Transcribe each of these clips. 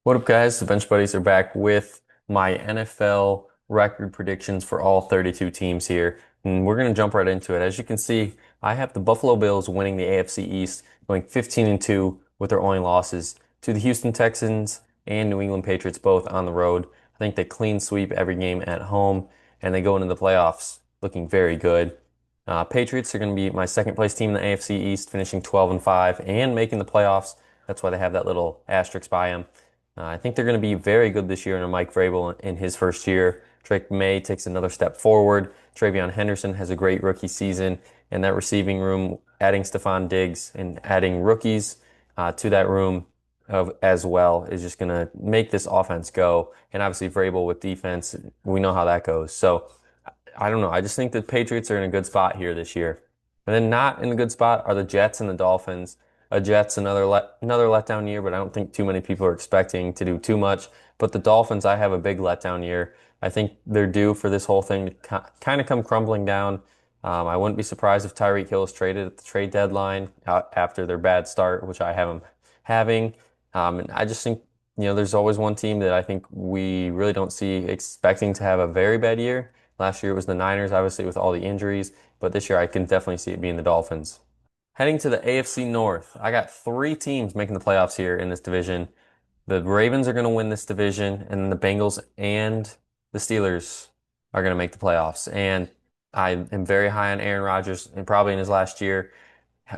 What up, guys? The Bench Buddies are back with my NFL record predictions for all 32 teams here. And we're going to jump right into it. As you can see, I have the Buffalo Bills winning the AFC East, going 15-2 with their only losses to the Houston Texans and New England Patriots, both on the road. I think they clean sweep every game at home, and they go into the playoffs looking very good. Patriots are going to be my second place team in the AFC East, finishing 12-5 and making the playoffs. That's why they have that little asterisk by them. I think they're going to be very good this year under Mike Vrabel in his first year. Drake May takes another step forward. TreVeyon Henderson has a great rookie season, and that receiving room, adding Stephon Diggs and adding rookies to that room as well, is just going to make this offense go. And obviously, Vrabel with defense, we know how that goes. So I don't know. I just think the Patriots are in a good spot here this year. And then not in a good spot are the Jets and the Dolphins. Jets another letdown year, but I don't think too many people are expecting to do too much. But the Dolphins, I have a big letdown year. I think they're due for this whole thing to kind of come crumbling down. I wouldn't be surprised if Tyreek Hill is traded at the trade deadline after their bad start, which I have them having. And I just think, there's always one team that I think we really don't see expecting to have a very bad year. Last year it was the Niners, obviously with all the injuries, but this year I can definitely see it being the Dolphins. Heading to the AFC North, I got three teams making the playoffs here in this division. The Ravens are going to win this division, and then the Bengals and the Steelers are going to make the playoffs. And I am very high on Aaron Rodgers, and probably in his last year,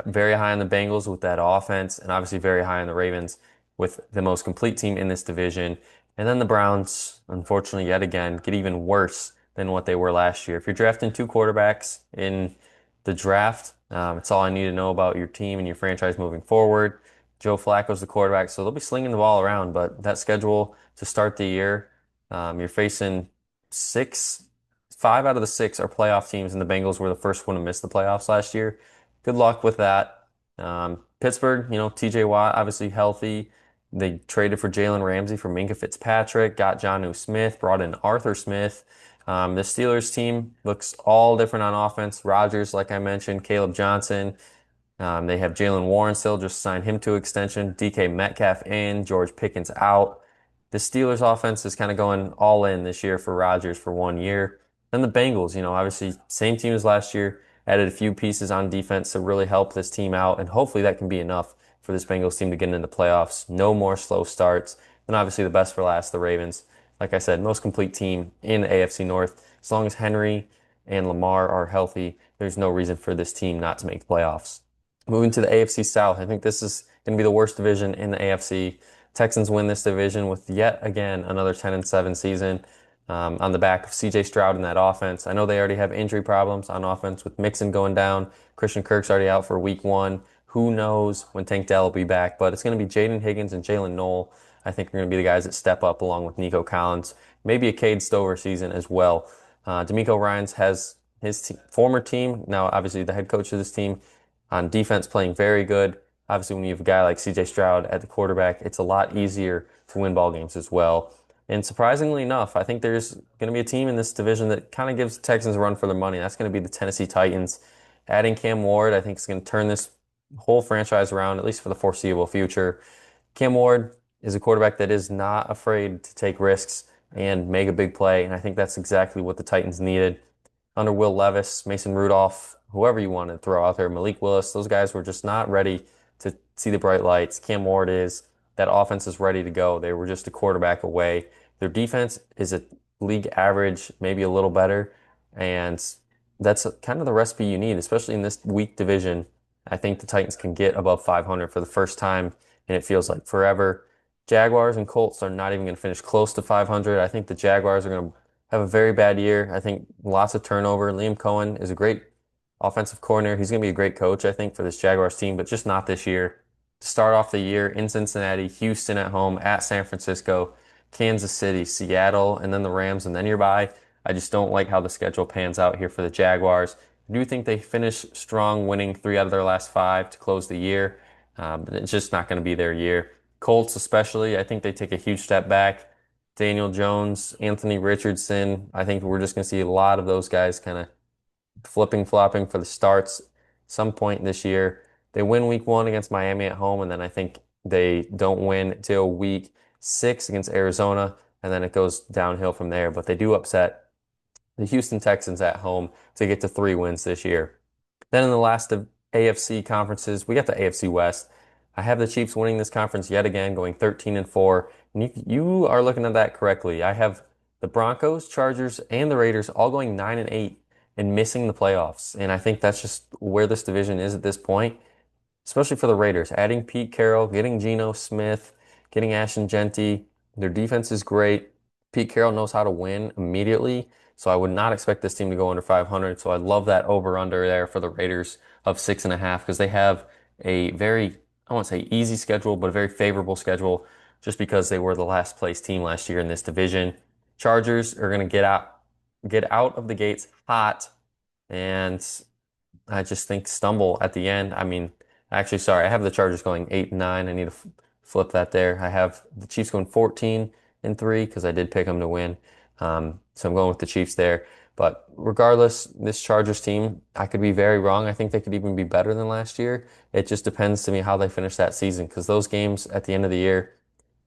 very high on the Bengals with that offense, and obviously very high on the Ravens with the most complete team in this division. And then the Browns, unfortunately, yet again, get even worse than what they were last year. If you're drafting two quarterbacks in the draft, it's all I need to know about your team and your franchise moving forward. Joe Flacco's the quarterback, so they'll be slinging the ball around. But that schedule to start the year, you're facing six, five out of the six are playoff teams, and the Bengals were the first one to miss the playoffs last year. Good luck with that. Pittsburgh, TJ Watt, obviously healthy. They traded for Jalen Ramsey for Minkah Fitzpatrick, got Jonnu Smith, brought in Arthur Smith. The Steelers team looks all different on offense. Rodgers, like I mentioned, Caleb Johnson. They have Jalen Warren still, just signed him to extension. DK Metcalf in, George Pickens out. The Steelers offense is kind of going all in this year for Rodgers for 1 year. Then the Bengals, obviously same team as last year, added a few pieces on defense to really help this team out, and hopefully that can be enough for this Bengals team to get into the playoffs. No more slow starts. And obviously the best for last, the Ravens. Like I said, most complete team in the AFC North. As long as Henry and Lamar are healthy, there's no reason for this team not to make the playoffs. Moving to the AFC South, I think this is going to be the worst division in the AFC. Texans win this division with yet again another 10-7 season on the back of CJ Stroud in that offense. I know they already have injury problems on offense with Mixon going down. Christian Kirk's already out for week one. Who knows when Tank Dell will be back, but it's going to be Jaden Higgins and Jalen Noel. I think are going to be the guys that step up along with Nico Collins. Maybe a Cade Stover season as well. D'Amico Ryans has his former team, now obviously the head coach of this team, on defense playing very good. Obviously, when you have a guy like CJ Stroud at the quarterback, it's a lot easier to win ball games as well. And surprisingly enough, I think there's going to be a team in this division that kind of gives the Texans a run for their money. That's going to be the Tennessee Titans. Adding Cam Ward, I think, is going to turn this whole franchise around, at least for the foreseeable future. Cam Ward is a quarterback that is not afraid to take risks and make a big play, and I think that's exactly what the Titans needed. Under Will Levis, Mason Rudolph, whoever you want to throw out there, Malik Willis, those guys were just not ready to see the bright lights. Cam Ward is. That offense is ready to go. They were just a quarterback away. Their defense is a league average, maybe a little better, and that's kind of the recipe you need, especially in this weak division. I think the Titans can get above 500 for the first time, and it feels like forever. Jaguars and Colts are not even going to finish close to 500. I think the Jaguars are going to have a very bad year. I think lots of turnover. Liam Cohen is a great offensive coordinator. He's going to be a great coach, I think, for this Jaguars team, but just not this year. To start off the year in Cincinnati, Houston at home, at San Francisco, Kansas City, Seattle, and then the Rams, and then you're by. I just don't like how the schedule pans out here for the Jaguars. I do think they finish strong, winning three out of their last five to close the year, but it's just not going to be their year. Colts, especially, I think they take a huge step back. Daniel Jones, Anthony Richardson, I think we're just going to see a lot of those guys kind of flipping, flopping for the starts some point this year. They win week one against Miami at home, and then I think they don't win till week 6 against Arizona, and then it goes downhill from there. But they do upset the Houston Texans at home to get to 3 wins this year. Then in the last of AFC conferences, we got the AFC West. I have the Chiefs winning this conference yet again, going 13-4. And you are looking at that correctly. I have the Broncos, Chargers, and the Raiders all going 9-8 and missing the playoffs. And I think that's just where this division is at this point, especially for the Raiders. Adding Pete Carroll, getting Geno Smith, getting Ashton Jeanty. Their defense is great. Pete Carroll knows how to win immediately, so I would not expect this team to go under 500. So I love that over-under there for the Raiders of 6.5 because they have a very, I won't say easy schedule, but a very favorable schedule just because they were the last place team last year in this division. Chargers are going to get out of the gates hot, and I just think stumble at the end. I mean, actually, sorry, I have the Chargers going 8-9. I need to flip that there. I have the Chiefs going 14-3 because I did pick them to win. So I'm going with the Chiefs there. But regardless, this Chargers team, I could be very wrong. I think they could even be better than last year. It just depends to me how they finish that season because those games at the end of the year,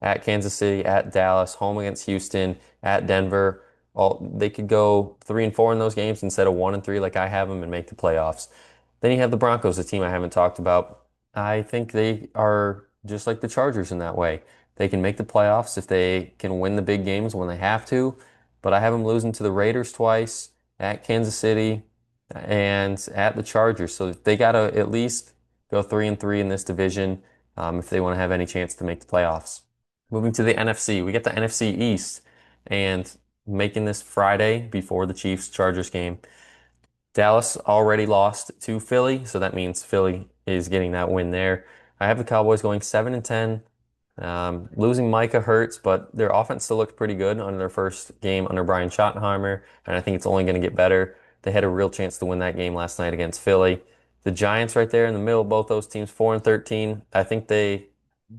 at Kansas City, at Dallas, home against Houston, at Denver, all they could go 3-4 in those games instead of 1-3 like I have them and make the playoffs. Then you have the Broncos, a team I haven't talked about. I think they are just like the Chargers in that way. They can make the playoffs if they can win the big games when they have to, but I have them losing to the Raiders twice, at Kansas City, and at the Chargers. So they got to at least go 3-3 in this division if they want to have any chance to make the playoffs. Moving to the NFC, we get the NFC East, and making this Friday before the Chiefs Chargers game. Dallas already lost to Philly, so that means Philly is getting that win there. I have the Cowboys going 7-10. Losing Micah hurts, but their offense still looked pretty good on their first game under Brian Schottenheimer, and I think it's only going to get better. They had a real chance to win that game last night against Philly. The Giants right there in the middle of both those teams, 4-13. I think they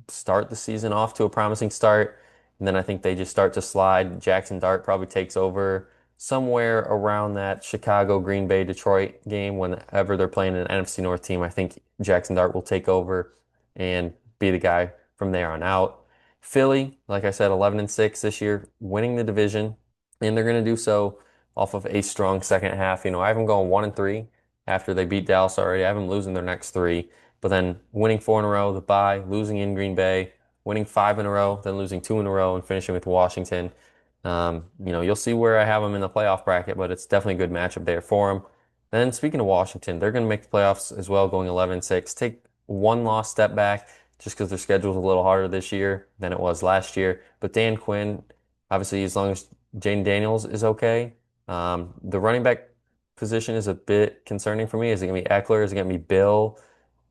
start the season off to a promising start, and then I think they just start to slide. Jackson Dart probably takes over somewhere around that Chicago, Green Bay, Detroit game whenever they're playing an NFC North team. I think Jackson Dart will take over and be the guy from there on out. Philly, like I said, 11-6 this year, winning the division, and they're going to do so off of a strong second half. I have them going 1-3 after they beat Dallas already. I have them losing their next three, but then winning 4 in a row, the bye, losing in Green Bay, winning 5 in a row, then losing 2 in a row, and finishing with Washington. You'll see where I have them in the playoff bracket, but it's definitely a good matchup there for them. Then speaking of Washington, they're going to make the playoffs as well, going 11-6. Take one loss step back just because their schedule is a little harder this year than it was last year. But Dan Quinn, obviously, as long as Jane Daniels is okay, the running back position is a bit concerning for me. Is it going to be Eckler? Is it going to be Bill?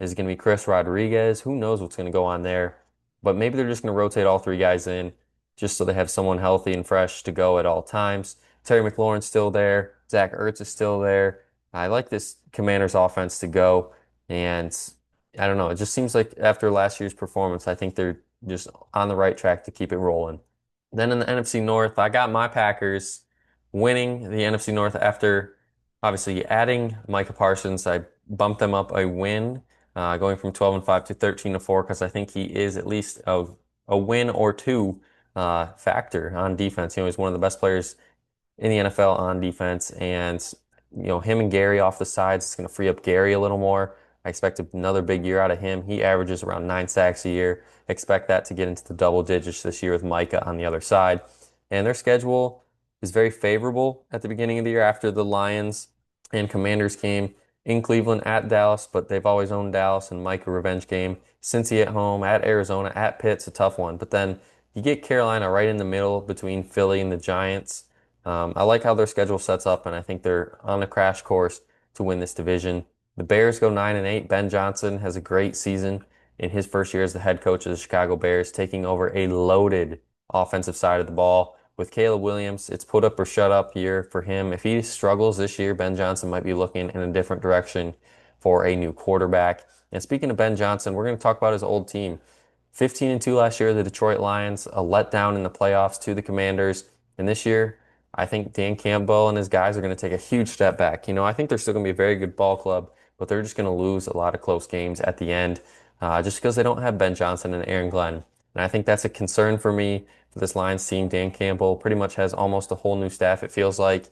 Is it going to be Chris Rodriguez? Who knows what's going to go on there? But maybe they're just going to rotate all three guys in just so they have someone healthy and fresh to go at all times. Terry McLaurin's still there. Zach Ertz is still there. I like this Commanders offense to go. And I don't know. It just seems like after last year's performance, I think they're just on the right track to keep it rolling. Then in the NFC North, I got my Packers winning the NFC North after obviously adding Micah Parsons. I bumped them up a win, going from 12-5 to 13-4 because I think he is at least a win or two factor on defense. He's one of the best players in the NFL on defense, and him and Gary off the sides is going to free up Gary a little more. I expect another big year out of him. He averages around 9 sacks a year. Expect that to get into the double digits this year with Micah on the other side. And their schedule is very favorable at the beginning of the year after the Lions and Commanders game in Cleveland at Dallas, but they've always owned Dallas and Micah revenge game. Cincy at home, at Arizona, at Pitt's a tough one. But then you get Carolina right in the middle between Philly and the Giants. I like how their schedule sets up, and I think they're on a crash course to win this division. The Bears go 9-8. Ben Johnson has a great season in his first year as the head coach of the Chicago Bears, taking over a loaded offensive side of the ball. With Caleb Williams, it's put up or shut up year for him. If he struggles this year, Ben Johnson might be looking in a different direction for a new quarterback. And speaking of Ben Johnson, we're going to talk about his old team. 15-2 last year, the Detroit Lions, a letdown in the playoffs to the Commanders. And this year, I think Dan Campbell and his guys are going to take a huge step back. I think they're still going to be a very good ball club, but they're just going to lose a lot of close games at the end just because they don't have Ben Johnson and Aaron Glenn. And I think that's a concern for me for this Lions team. Dan Campbell pretty much has almost a whole new staff, it feels like,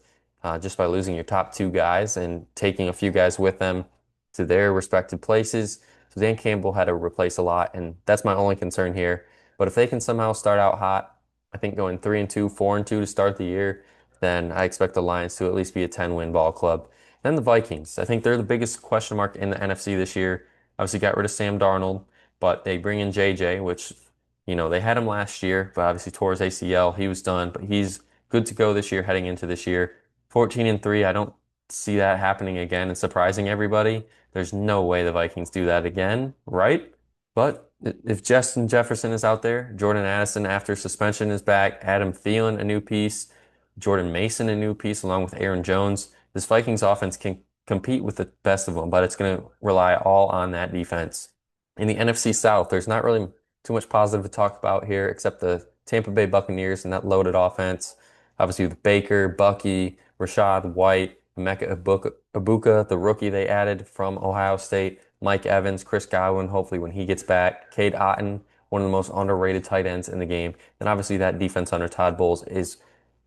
just by losing your top two guys and taking a few guys with them to their respective places. So Dan Campbell had to replace a lot, and that's my only concern here. But if they can somehow start out hot, I think going 3-2, 4-2 to start the year, then I expect the Lions to at least be a 10-win ball club. Then the Vikings. I think they're the biggest question mark in the NFC this year. Obviously got rid of Sam Darnold, but they bring in JJ, which, they had him last year, but obviously tore his ACL. He was done, but he's good to go this year heading into this year. 14-3, I don't see that happening again and surprising everybody. There's no way the Vikings do that again, right? But if Justin Jefferson is out there, Jordan Addison after suspension is back, Adam Thielen a new piece, Jordan Mason a new piece along with Aaron Jones, this Vikings offense can compete with the best of them, but it's going to rely all on that defense. In the NFC South, there's not really too much positive to talk about here except the Tampa Bay Buccaneers and that loaded offense. Obviously with Baker, Bucky, Rashad White, Emeka Ibuka, the rookie they added from Ohio State, Mike Evans, Chris Godwin, hopefully when he gets back, Cade Otton, one of the most underrated tight ends in the game. And obviously that defense under Todd Bowles is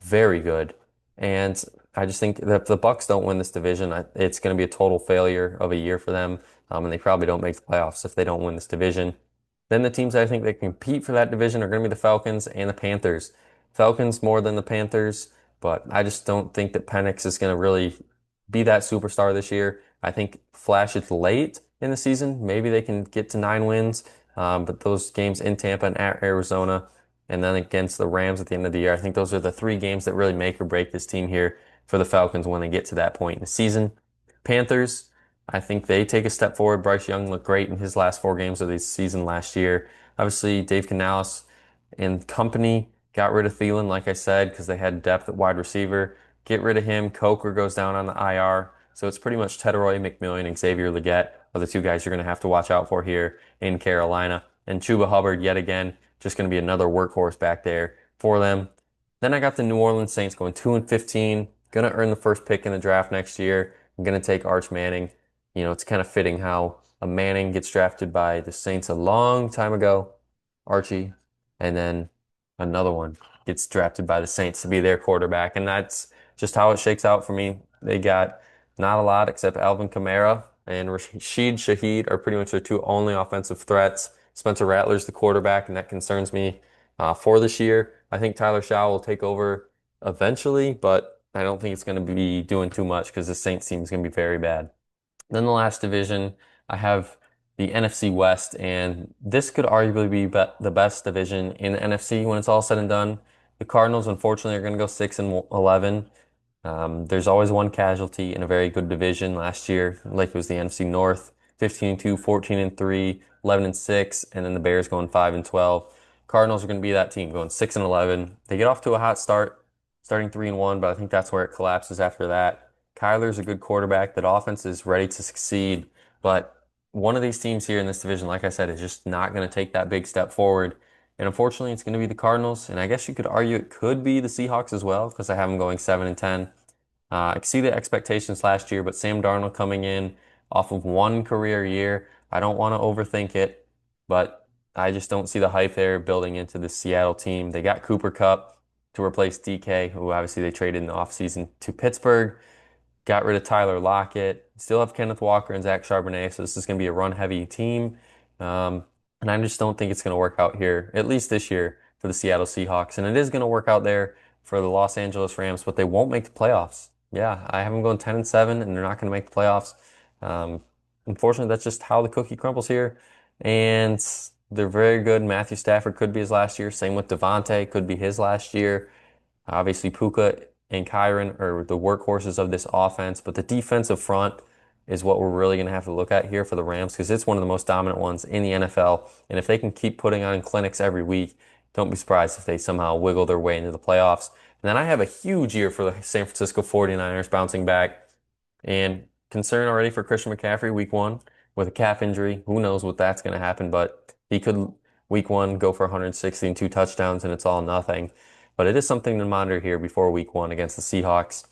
very good. And I just think that if the Bucks don't win this division, it's going to be a total failure of a year for them. And they probably don't make the playoffs if they don't win this division. Then the teams I think that compete for that division are going to be the Falcons and the Panthers. Falcons more than the Panthers, but I just don't think that Penix is going to really be that superstar this year. I think Flash is late in the season. Maybe they can get to 9 wins, but those games in Tampa and at Arizona, and then against the Rams at the end of the year, I think those are the three games that really make or break this team here for the Falcons when they get to that point in the season. Panthers, I think they take a step forward. Bryce Young looked great in his last 4 games of the season last year. Obviously, Dave Canales and company got rid of Thielen, like I said, because they had depth at wide receiver. Get rid of him. Coker goes down on the IR. So it's pretty much Tedroy McMillan and Xavier Legette are the two guys you're going to have to watch out for here in Carolina. And Chuba Hubbard, yet again, just going to be another workhorse back there for them. Then I got the New Orleans Saints going 2-15, going to earn the first pick in the draft next year. I'm going to take Arch Manning. It's kind of fitting how a Manning gets drafted by the Saints a long time ago, Archie, and then another one gets drafted by the Saints to be their quarterback. And that's just how it shakes out for me. They got not a lot except Alvin Kamara and Rashid Shaheed are pretty much their two only offensive threats. Spencer Rattler's the quarterback, and that concerns me for this year. I think Tyler Shaw will take over eventually, but I don't think it's going to be doing too much because the Saints team is going to be very bad. Then the last division, I have the NFC West, and this could arguably be the best division in the NFC when it's all said and done. The Cardinals, unfortunately, are going to go 6-11. There's always one casualty in a very good division. Last year, like it was the NFC North, 15-2, 14-3, 11-6, and then the Bears going 5-12. Cardinals are going to be that team going 6-11. They get off to a hot start, starting 3-1, but I think that's where it collapses after that. Kyler's a good quarterback. That offense is ready to succeed, but one of these teams here in this division, like I said, is just not going to take that big step forward. And unfortunately, it's going to be the Cardinals. And I guess you could argue it could be the Seahawks as well, because I have them going 7-10. I exceeded expectations last year, but Sam Darnold coming in off of one career year, I don't want to overthink it, but I just don't see the hype there building into the Seattle team. They got Cooper Kupp to replace DK, who obviously they traded in the offseason to Pittsburgh. Got rid of Tyler Lockett. Still have Kenneth Walker and Zach Charbonnet, so this is going to be a run-heavy team. And I just don't think it's going to work out here, at least this year, for the Seattle Seahawks. And it is going to work out there for the Los Angeles Rams, but they won't make the playoffs. Yeah, I have them going 10-7, and they're not going to make the playoffs. Um, Unfortunately, that's just how the cookie crumbles here. And they're very good. Matthew Stafford could be his last year. Same with Devontae, could be his last year. Obviously, Puka and Kyren are the workhorses of this offense, but the defensive front is what we're really going to have to look at here for the Rams because it's one of the most dominant ones in the NFL. And if they can keep putting on clinics every week, don't be surprised if they somehow wiggle their way into the playoffs. And then I have a huge year for the San Francisco 49ers bouncing back and concern already for Christian McCaffrey week 1 with a calf injury. Who knows what that's going to happen, but he could week 1 go for 160 and 2 touchdowns and it's all nothing. But it is something to monitor here before week 1 against the Seahawks.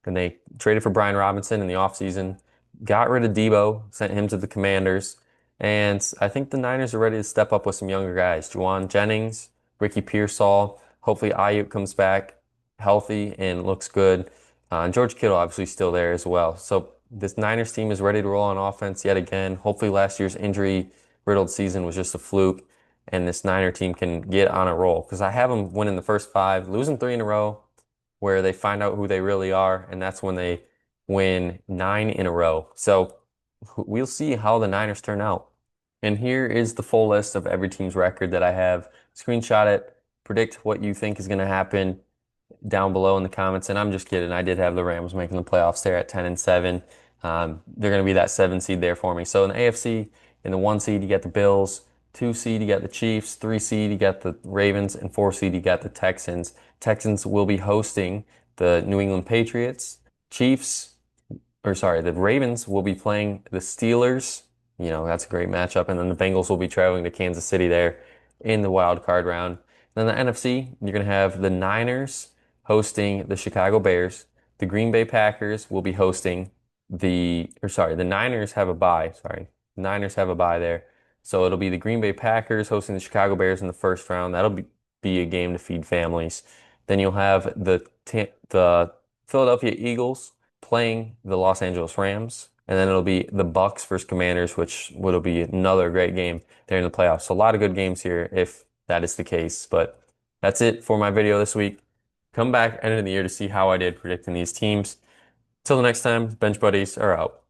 And they traded for Brian Robinson in the offseason, got rid of Debo, sent him to the Commanders, And I think the Niners are ready to step up with some younger guys. Juwan Jennings, Ricky Pearsall. Hopefully Ayuk comes back healthy and looks good. And George Kittle obviously still there as well. So this Niners team is ready to roll on offense yet again. Hopefully last year's injury riddled season was just a fluke, and this Niner team can get on a roll. Because I have them winning the first five, losing three in a row, where they find out who they really are, and that's when they win nine in a row. So we'll see how the Niners turn out. And here is the full list of every team's record that I have. Screenshot it, predict what you think is going to happen down below in the comments. And I'm just kidding. I did have the Rams making the playoffs there at 10 and 7. They're going to be that 7 seed there for me. So in the AFC, in the 1 seed, you got the Bills. 2 seed, you got the Chiefs. 3 seed, you got the Ravens. And 4 seed, you got the Texans. Texans will be hosting the New England Patriots. Chiefs, or sorry, the Ravens will be playing the Steelers. That's a great matchup. And then the Bengals will be traveling to Kansas City there in the wild card round. Then the NFC, you're going to have the Niners hosting the Chicago Bears. The Green Bay Packers will be hosting the Niners have a bye. Sorry. The Niners have a bye there. So it'll be the Green Bay Packers hosting the Chicago Bears in the first round. That'll be a game to feed families. Then you'll have the Philadelphia Eagles playing the Los Angeles Rams. And then it'll be the Bucks versus Commanders, which will be another great game there in the playoffs. So a lot of good games here if that is the case. But that's it for my video this week. Come back end of the year to see how I did predicting these teams. Till the next time, Bench Buddies are out.